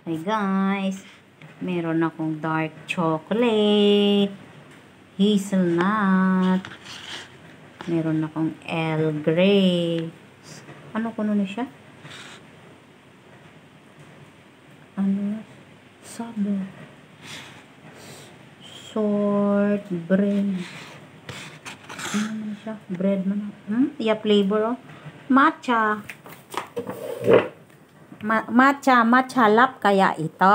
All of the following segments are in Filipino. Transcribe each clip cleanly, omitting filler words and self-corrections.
Hi guys, meron akong dark chocolate, hazelnut, meron akong Earl Grey. Ano kuno ni siya? Ano? Sabo. Short bread. Ano naman siya? Bread man. Yeah, flavor oh. Matcha. Matcha lap kaya ito?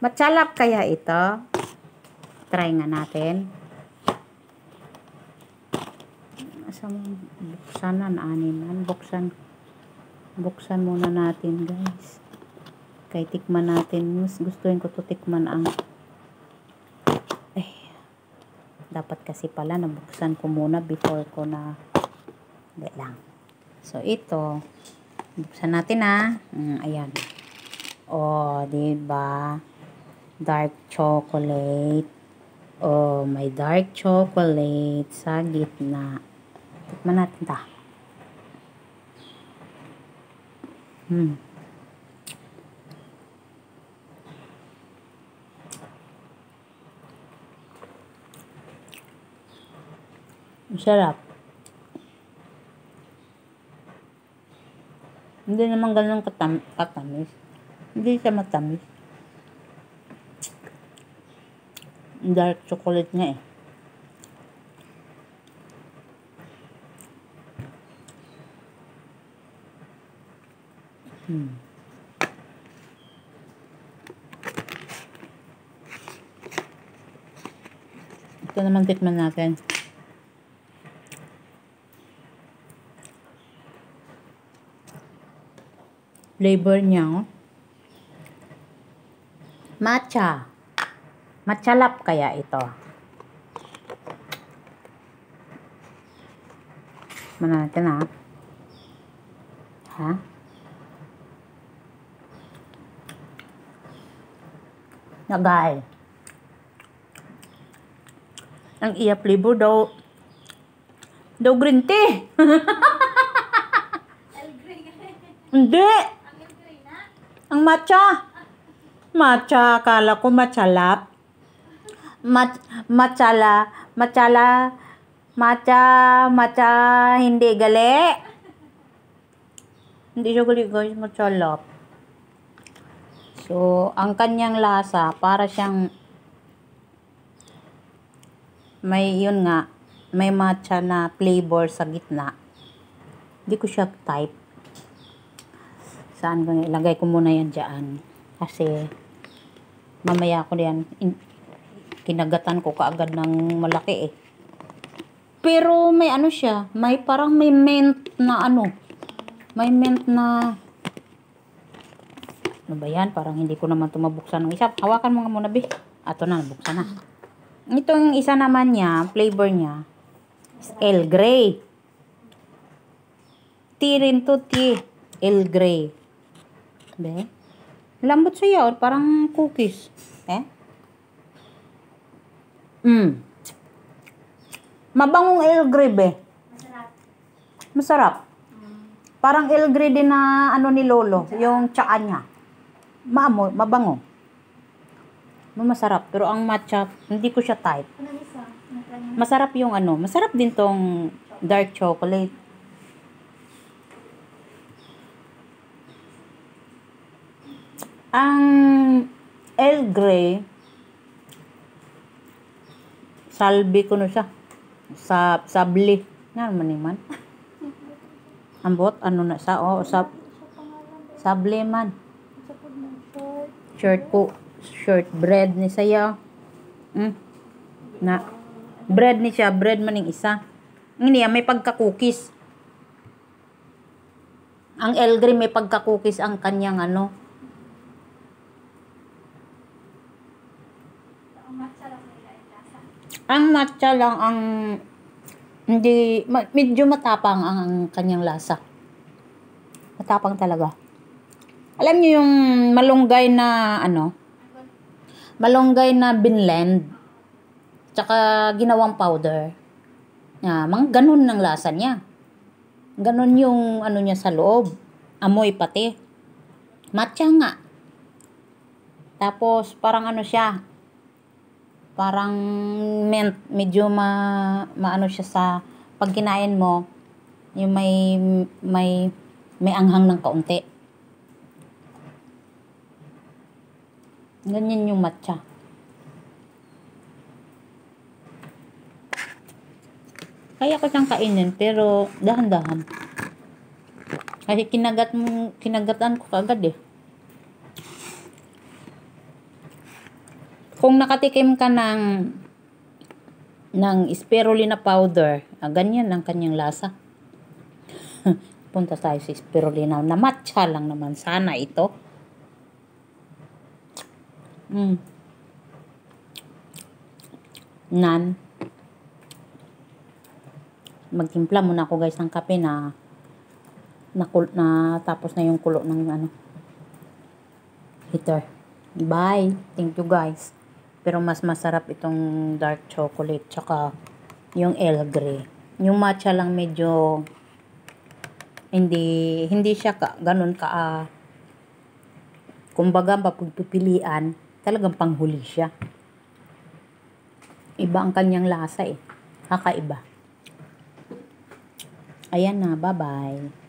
Matcha lap kaya ito? Try nga natin. Buksan na naaniman. Buksan muna natin guys. Kaya tikman natin. Mas gustuin ko to tikman ang dapat kasi pala nabuksan ko muna before ko na hindi lang. So ito buksan natin ayan. Oh, diba? Dark chocolate. Oh, may dark chocolate sa gitna. Tikman natin ta. Sarap. Hindi naman ganun katamis. Hindi siya matamis. Dark chocolate nga Ito naman tikman natin. Flavor niya, matcha. Matcha lap kaya ito. Mana natin Nagay. Ang iya flavor daw green tea. Hindi. Ang matcha. Matcha, akala ko matcha lap. Matcha, hindi gali. Hindi siya gali guys, matcha lap. So, ang kanyang lasa, para siyang may matcha na flavor sa gitna. Hindi ko siya type. Saan ko ilagay ko muna yan dyan. Kasi, mamaya ko yan, kinagatan ko kaagad ng malaki Pero, may ano siya, parang may mint na may mint na, ano ba yan? Parang hindi ko naman ito mabuksan ng isa. Hawakan mo nga muna, be. Ito na, nabuksan na. Itong isa naman niya, flavor niya, is Earl Grey. Tea rin to, tea. Earl Grey. Be? Lambot siya, parang cookies. Mabangong Earl Grey, be. Masarap. Parang Earl Grey din na ni Lolo, yung tsaa niya. Mabango. Masarap, pero ang matcha, hindi ko siya type. Masarap yung masarap din tong dark chocolate. Ang Earl Grey, salbi ko na siya. Sabli. Nga man. Ambot, na siya? Sabli man. Short bread ni saya. Bread ni siya, bread man yung isa. Hindi may pagka-cookies. Ang Earl Grey may pagka-cookies ang kanyang Ang matcha lang ang hindi, medyo matapang ang kanyang lasa. Matapang talaga. Alam niyo yung malunggay na malunggay na binlend tsaka ginawang powder. Mga ganun ng lasa niya. Ganon yung niya sa loob. Amoy pati. Matcha nga. Tapos, parang ano siya, parang mint, medyo maano siya sa, pag kinain mo, yung may anghang ng kaunti. Ganyan yung matcha. Kaya ko siyang kainin, pero dahan-dahan. Kasi kinagatan ko kaagad eh. Kung nakatikim ka ng spirulina powder, ganyan ang kanyang lasa. Punta tayo sa spirulina na matcha lang naman sana ito. Magtimpla muna ako guys ng kape na tapos na yung kulo ng heater. Bye. Thank you guys. Pero mas masarap itong dark chocolate tsaka yung Earl Grey. Yung matcha lang medyo hindi siya ganun ka kumbaga mapagpipilian, talagang panghuli siya. Iba ang kanyang lasa eh. Kakaiba. Ayan na, bye-bye.